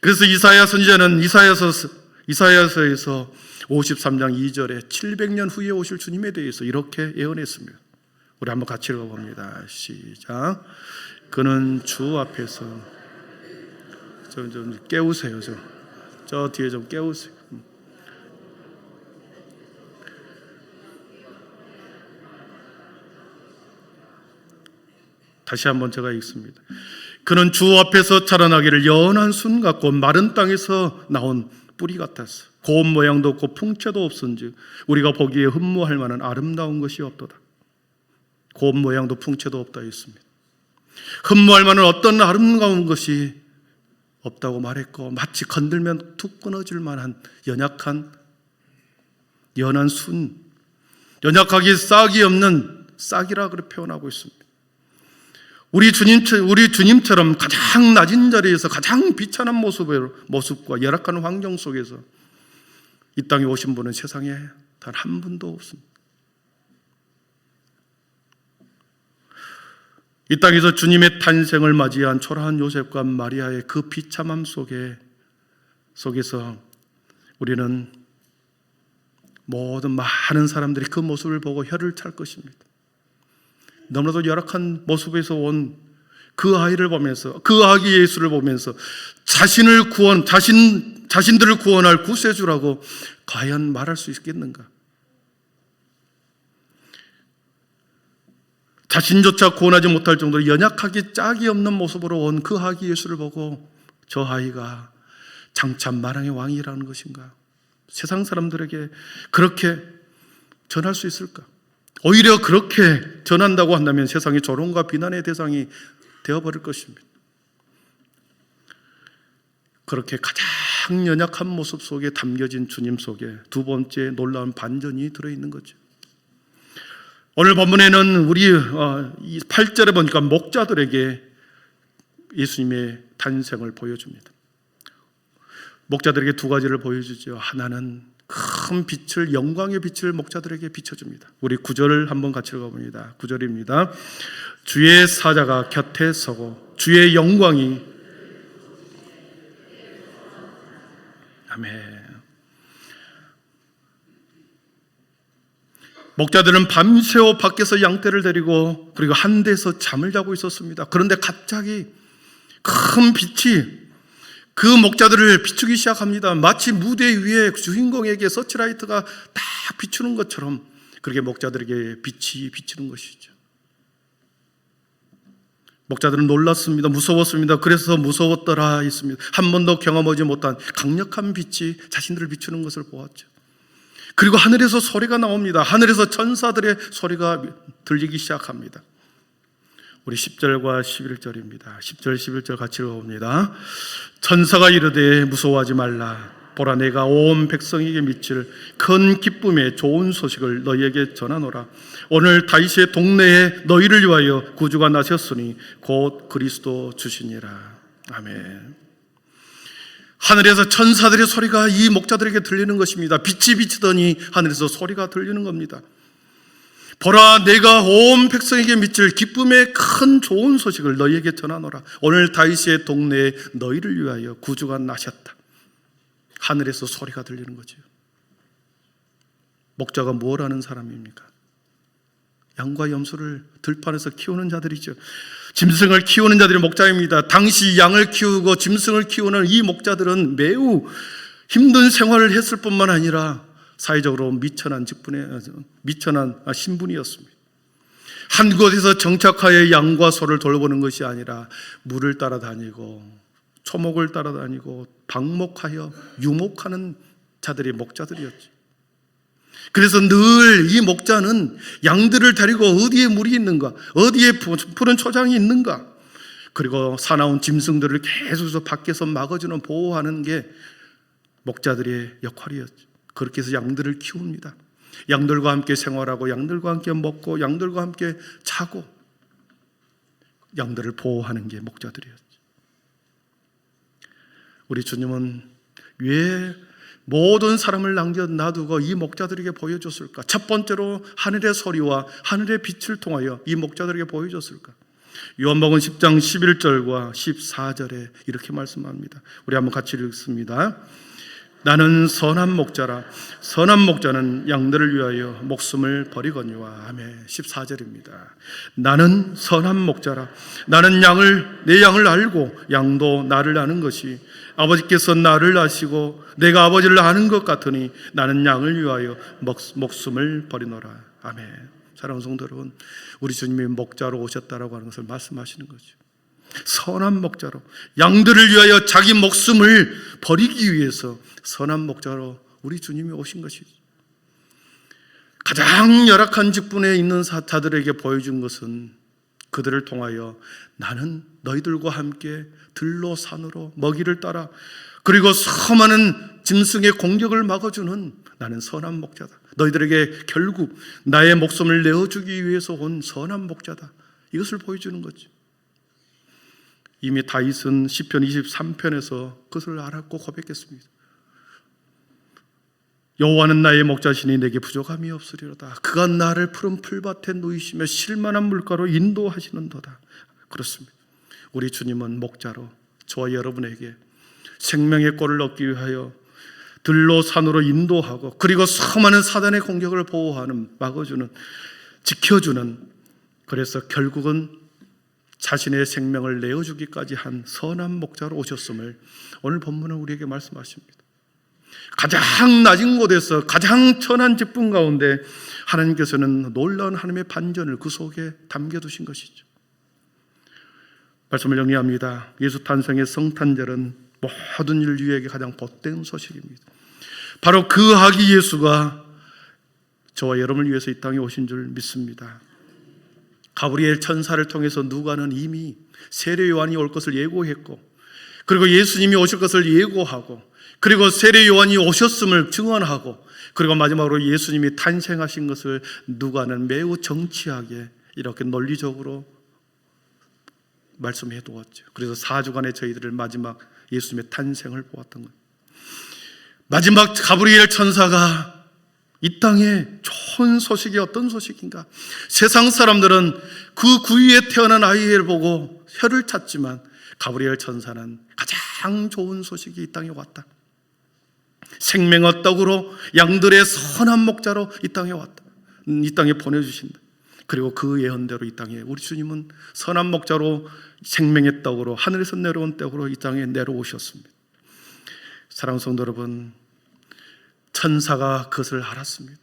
그래서 이사야 선지자는 이사야서에서 53장 2절에 700년 후에 오실 주님에 대해서 이렇게 예언했습니다. 우리 한번 같이 읽어봅니다. 시작. 그는 주 앞에서, 좀 깨우세요. 저 뒤에 좀 깨우세요. 다시 한번 제가 읽습니다. 그는 주 앞에서 자라나기를 연한 순 같고 마른 땅에서 나온 뿌리 같았어. 고운 모양도 없고 풍채도 없은즉 우리가 보기에 흠모할 만한 아름다운 것이 없도다. 고운 모양도 풍채도 없다 했습니다. 흠모할 만한 어떤 아름다운 것이 없다고 말했고, 마치 건들면 툭 끊어질 만한 연약한 순, 연약하기 싹이 없는 싹이라 그렇게 표현하고 있습니다. 우리 주님처럼 가장 낮은 자리에서 가장 비천한 모습과 열악한 환경 속에서 이 땅에 오신 분은 세상에 단 한 분도 없습니다. 이 땅에서 주님의 탄생을 맞이한 초라한 요셉과 마리아의 그 비참함 속에서 우리는 모든 많은 사람들이 그 모습을 보고 혀를 찰 것입니다. 너무나도 열악한 모습에서 온 그 아이를 보면서, 그 아기 예수를 보면서 자신들을 구원할 구세주라고 과연 말할 수 있겠는가? 자신조차 구원하지 못할 정도로 연약하기 짝이 없는 모습으로 온 그 아기 예수를 보고 저 아이가 장차 만왕의 왕이라는 것인가? 세상 사람들에게 그렇게 전할 수 있을까? 오히려 그렇게 전한다고 한다면 세상이 조롱과 비난의 대상이 되어버릴 것입니다. 그렇게 가장 연약한 모습 속에 담겨진 주님 속에 두 번째 놀라운 반전이 들어있는 거죠. 오늘 본문에는 우리 8절에 보니까 목자들에게 예수님의 탄생을 보여줍니다. 목자들에게 두 가지를 보여주죠. 하나는 큰 빛을, 영광의 빛을 목자들에게 비춰줍니다. 우리 9절을 한번 같이 읽어봅니다. 9절입니다. 주의 사자가 곁에 서고 주의 영광이, 아멘. 목자들은 밤새워 밖에서 양떼를 데리고 그리고 한 데서 잠을 자고 있었습니다. 그런데 갑자기 큰 빛이 그 목자들을 비추기 시작합니다. 마치 무대 위에 주인공에게 서치라이트가 딱 비추는 것처럼 그렇게 목자들에게 빛이 비추는 것이죠. 목자들은 놀랐습니다. 무서웠습니다. 그래서 무서웠더라 했습니다. 한 번도 경험하지 못한 강력한 빛이 자신들을 비추는 것을 보았죠. 그리고 하늘에서 소리가 나옵니다. 하늘에서 천사들의 소리가 들리기 시작합니다. 우리 10절과 11절입니다. 10절, 11절 같이 읽어봅니다. 천사가 이르되 무서워하지 말라. 보라, 내가 온 백성에게 미칠 큰 기쁨의 좋은 소식을 너희에게 전하노라. 오늘 다윗의 동네에 너희를 위하여 구주가 나셨으니 곧 그리스도 주시니라. 아멘. 하늘에서 천사들의 소리가 이 목자들에게 들리는 것입니다. 빛이 비치더니 하늘에서 소리가 들리는 겁니다. 보라, 내가 온 백성에게 미칠 기쁨의 큰 좋은 소식을 너희에게 전하노라. 오늘 다윗의 동네에 너희를 위하여 구주가 나셨다. 하늘에서 소리가 들리는 거죠. 목자가 뭘 하는 사람입니까? 양과 염소를 들판에서 키우는 자들이죠. 짐승을 키우는 자들이 목자입니다. 당시 양을 키우고 짐승을 키우는 이 목자들은 매우 힘든 생활을 했을 뿐만 아니라 사회적으로 미천한 신분이었습니다. 한 곳에서 정착하여 양과 소를 돌보는 것이 아니라 물을 따라다니고 초목을 따라다니고 방목하여 유목하는 자들이 목자들이었지. 그래서 늘 이 목자는 양들을 데리고 어디에 물이 있는가, 어디에 푸른 초장이 있는가, 그리고 사나운 짐승들을 계속해서 밖에서 막아주는, 보호하는 게 목자들의 역할이었죠. 그렇게 해서 양들을 키웁니다. 양들과 함께 생활하고 양들과 함께 먹고 양들과 함께 자고 양들을 보호하는 게 목자들이었죠. 우리 주님은 왜 모든 사람을 남겨놔두고 이 목자들에게 보여줬을까? 첫 번째로 하늘의 소리와 하늘의 빛을 통하여 이 목자들에게 보여줬을까? 요한복음 10장 11절과 14절에 이렇게 말씀합니다. 우리 한번 같이 읽습니다. 나는 선한 목자라. 선한 목자는 양들을 위하여 목숨을 버리거니와. 아멘. 14절입니다. 나는 선한 목자라. 나는 내 양을 알고 양도 나를 아는 것이, 아버지께서 나를 아시고 내가 아버지를 아는 것 같으니 나는 양을 위하여 목숨을 버리노라. 아멘. 사랑하는 성도 여러분, 우리 주님이 목자로 오셨다라고 하는 것을 말씀하시는 거죠. 선한 목자로, 양들을 위하여 자기 목숨을 버리기 위해서 선한 목자로 우리 주님이 오신 것이죠. 가장 열악한 직분에 있는 자들에게 보여준 것은 그들을 통하여 나는 너희들과 함께 들로 산으로 먹이를 따라, 그리고 수많은 짐승의 공격을 막아주는 나는 선한 목자다. 너희들에게 결국 나의 목숨을 내어주기 위해서 온 선한 목자다. 이것을 보여주는 거죠. 이미 다윗은 시편 23편에서 그것을 알았고 고백했습니다. 여호와는 나의 목자시니 내게 부족함이 없으리로다. 그가 나를 푸른 풀밭에 누이시며 쉴만한 물가로 인도하시는도다. 그렇습니다. 우리 주님은 목자로 저와 여러분에게 생명의 꼴을 얻기 위하여 들로 산으로 인도하고, 그리고 수많은 사단의 공격을 보호하는, 막아주는, 지켜주는, 그래서 결국은 자신의 생명을 내어주기까지 한 선한 목자로 오셨음을 오늘 본문은 우리에게 말씀하십니다. 가장 낮은 곳에서 가장 천한 직분 가운데 하나님께서는 놀라운 하나님의 반전을 그 속에 담겨두신 것이죠. 말씀을 정리합니다. 예수 탄생의 성탄절은 모든 인류에게 가장 복된 소식입니다. 바로 그 아기 예수가 저와 여러분을 위해서 이 땅에 오신 줄 믿습니다. 가브리엘 천사를 통해서 누가는 이미 세례 요한이 올 것을 예고했고, 그리고 예수님이 오실 것을 예고하고, 그리고 세례 요한이 오셨음을 증언하고, 그리고 마지막으로 예수님이 탄생하신 것을 누가는 매우 정치하게 이렇게 논리적으로 말씀해 두었죠. 그래서 4주간의 저희들을 마지막 예수님의 탄생을 보았던 거예요. 마지막 가브리엘 천사가 이 땅에 좋은 소식이 어떤 소식인가? 세상 사람들은 그 구유에 태어난 아이를 보고 혀를 찾지만 가브리엘 천사는 가장 좋은 소식이 이 땅에 왔다. 생명의 떡으로 양들의 선한 목자로 이 땅에 왔다. 이 땅에 보내주신다. 그리고 그 예언대로 이 땅에 우리 주님은 선한 목자로 생명의 떡으로, 하늘에서 내려온 떡으로 이 땅에 내려오셨습니다. 사랑하는 성도 여러분, 천사가 그것을 알았습니다.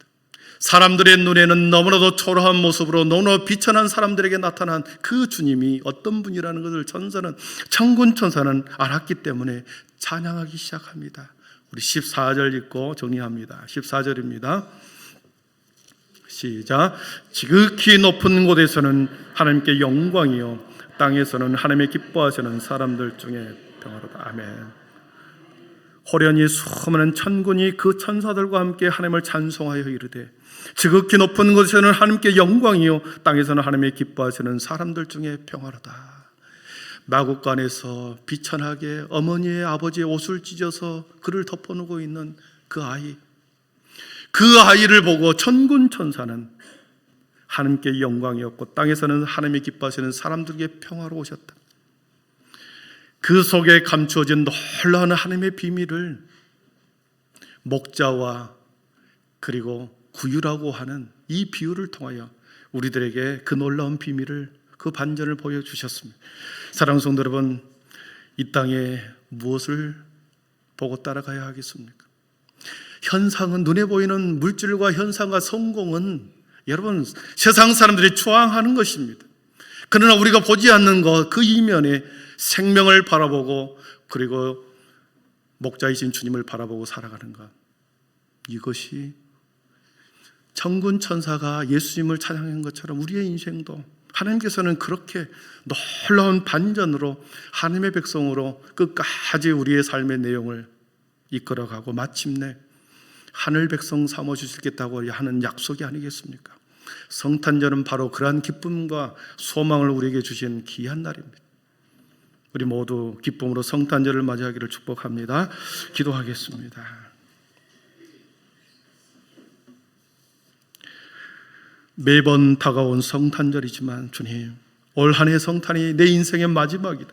사람들의 눈에는 너무나도 초라한 모습으로 너무나 비천한 사람들에게 나타난 그 주님이 어떤 분이라는 것을 천군 천사는 알았기 때문에 찬양하기 시작합니다. 우리 14절 읽고 정리합니다. 14절입니다. 시작. 지극히 높은 곳에서는 하나님께 영광이요 땅에서는 하나님의 기뻐하시는 사람들 중에 평화로다. 아멘. 호련히 수많은 천군이 그 천사들과 함께 하나님을 찬송하여 이르되, 지극히 높은 곳에서는 하나님께 영광이요 땅에서는 하나님의 기뻐하시는 사람들 중에 평화로다. 마국간에서 비천하게 어머니의 아버지의 옷을 찢어서 그를 덮어놓고 있는 그 아이를 보고 천군 천사는 하나님께 영광이었고 땅에서는 하나님의 기뻐하시는 사람들에게 평화로 오셨다. 그 속에 감추어진 놀라운 하나님의 비밀을 목자와 그리고 구유라고 하는 이 비유를 통하여 우리들에게 그 놀라운 비밀을, 그 반전을 보여주셨습니다. 사랑하는 성도 여러분, 이 땅에 무엇을 보고 따라가야 하겠습니까? 현상은, 눈에 보이는 물질과 현상과 성공은 여러분 세상 사람들이 추앙하는 것입니다. 그러나 우리가 보지 않는 것, 그 이면에 생명을 바라보고 그리고 목자이신 주님을 바라보고 살아가는 것, 이것이 천군 천사가 예수님을 찬양한 것처럼 우리의 인생도 하나님께서는 그렇게 놀라운 반전으로 하나님의 백성으로 끝까지 우리의 삶의 내용을 이끌어가고 마침내 하늘 백성 삼아주시겠다고 하는 약속이 아니겠습니까? 성탄절은 바로 그러한 기쁨과 소망을 우리에게 주신 귀한 날입니다. 우리 모두 기쁨으로 성탄절을 맞이하기를 축복합니다. 기도하겠습니다. 매번 다가온 성탄절이지만 주님, 올 한 해 성탄이 내 인생의 마지막이다.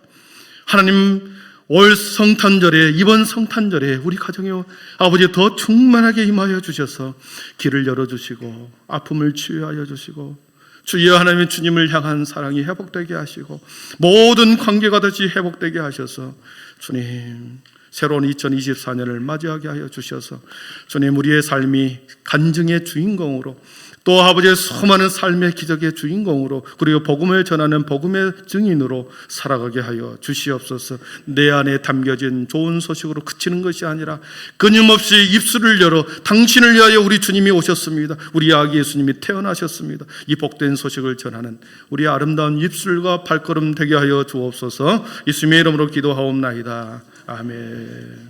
하나님, 올 성탄절에, 이번 성탄절에 우리 가정에 아버지 더 충만하게 임하여 주셔서 길을 열어주시고 아픔을 치유하여 주시고 주여 하나님의 주님을 향한 사랑이 회복되게 하시고 모든 관계가 다시 회복되게 하셔서 주님, 새로운 2024년을 맞이하게 하여 주셔서 주님, 우리의 삶이 간증의 주인공으로 또 아버지의 수많은 삶의 기적의 주인공으로 그리고 복음을 전하는 복음의 증인으로 살아가게 하여 주시옵소서. 내 안에 담겨진 좋은 소식으로 그치는 것이 아니라 끊임없이 입술을 열어 당신을 위하여 우리 주님이 오셨습니다. 우리 아기 예수님이 태어나셨습니다. 이 복된 소식을 전하는 우리 아름다운 입술과 발걸음 되게 하여 주옵소서. 예수님의 이름으로 기도하옵나이다. 아멘.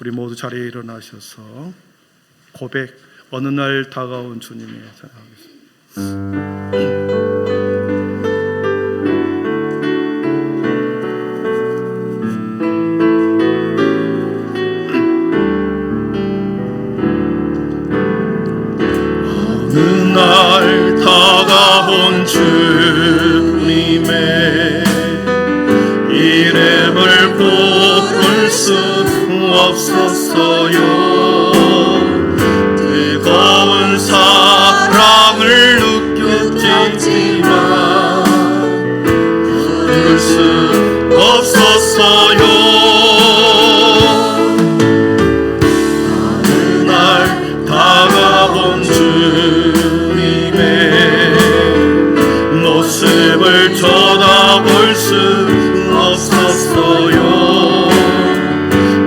우리 모두 자리에 일어나셔서 고백, 어느 날 다가온 주님의 생각하겠습니다. 어느 날 다가온 주님의 이름을 부를 수 없었어요. 뜨거운 사랑을 느꼈지만 부를 수 없었어요. 어느 날 다가온 주님의 모습을 쳐다볼 수 없었어요.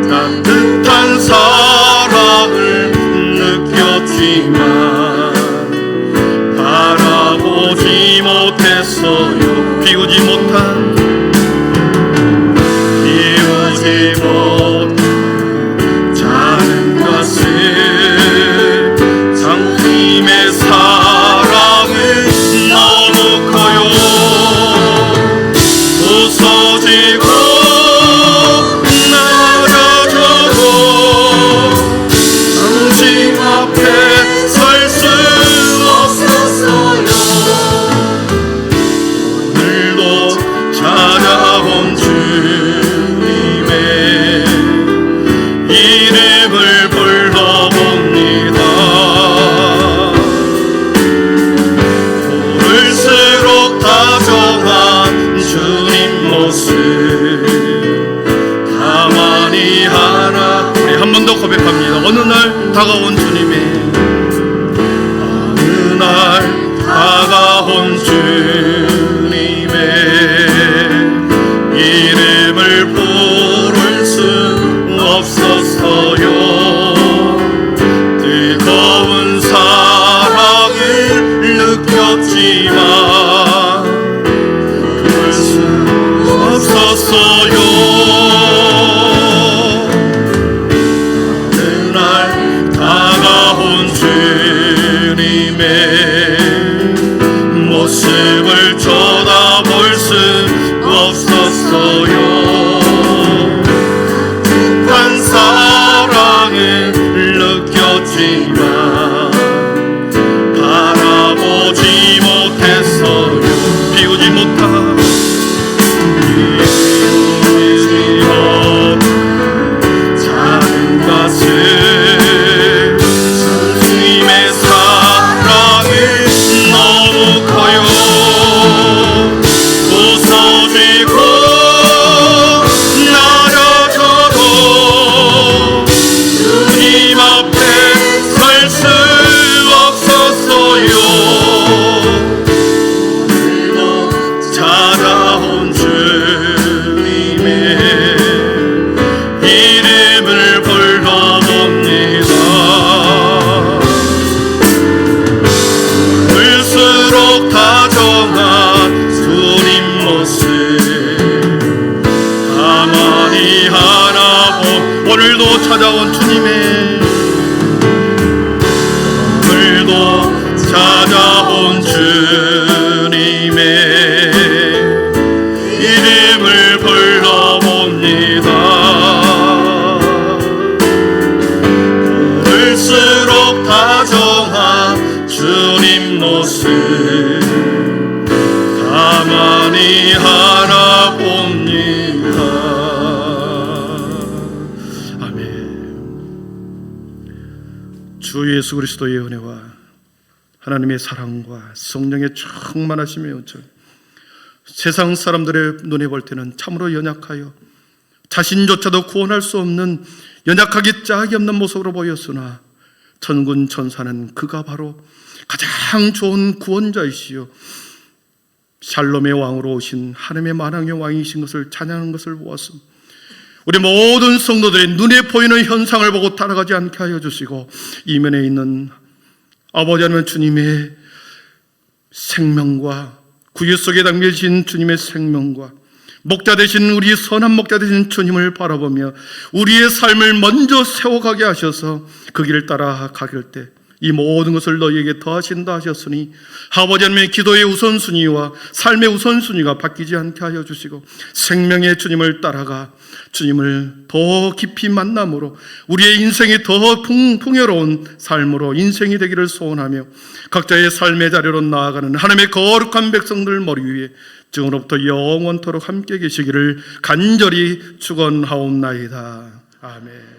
따뜻한 사랑을 느꼈지만 바라보지 못했어요. 비우지 못한 작은 것을 장님의 사랑은 너무 커요. 부서지고 낮아져도 당신 앞에 설 수 없었어요. 오늘도 찾아온 주님의 이름을 불러봅니다. 부를수록 다정한 주님 모습 가만히 하나. 우리 한 번 더 고백합니다. 어느 날 다가온 주님의, 어느 날 다가온 주님의 이름을 부를 수 없었어요. 뜨거운 사랑을 느꼈지만 부를 수 없었어요. 어느 날 다가온 주님의 모습을 쳐다볼 수 없었어요. 따뜻한 사랑을 느꼈지만 바라보지 못했어요. 살아본 주님의 이름을 불러봅니다. 볼수록 다정한 주님 모습 가만히 하나 봅니다. 아멘. 주 예수 그리스도의 은혜와 하나님의 사랑과 성령의 충만하심의 은총, 세상 사람들의 눈에 볼 때는 참으로 연약하여 자신조차도 구원할 수 없는 연약하기 짝이 없는 모습으로 보였으나 천군 천사는 그가 바로 가장 좋은 구원자이시요 샬롬의 왕으로 오신 하나님의 만왕의 왕이신 것을 찬양하는 것을 보았습니다. 우리 모든 성도들의 눈에 보이는 현상을 보고 따라가지 않게 하여 주시고 이면에 있는 아버지 하나님 주님의 생명과 구유 속에 담겨진 주님의 생명과 목자 되신 우리 선한 목자 되신 주님을 바라보며 우리의 삶을 먼저 세워가게 하셔서 그 길을 따라 가길 때 이 모든 것을 너희에게 더하신다 하셨으니 아버지 하나님의 기도의 우선순위와 삶의 우선순위가 바뀌지 않게 하여 주시고 생명의 주님을 따라가 주님을 더 깊이 만남으로 우리의 인생이 더 풍요로운 삶으로 인생이 되기를 소원하며 각자의 삶의 자리로 나아가는 하나님의 거룩한 백성들 머리 위에 지금으로부터 영원토록 함께 계시기를 간절히 축원하옵나이다. 아멘.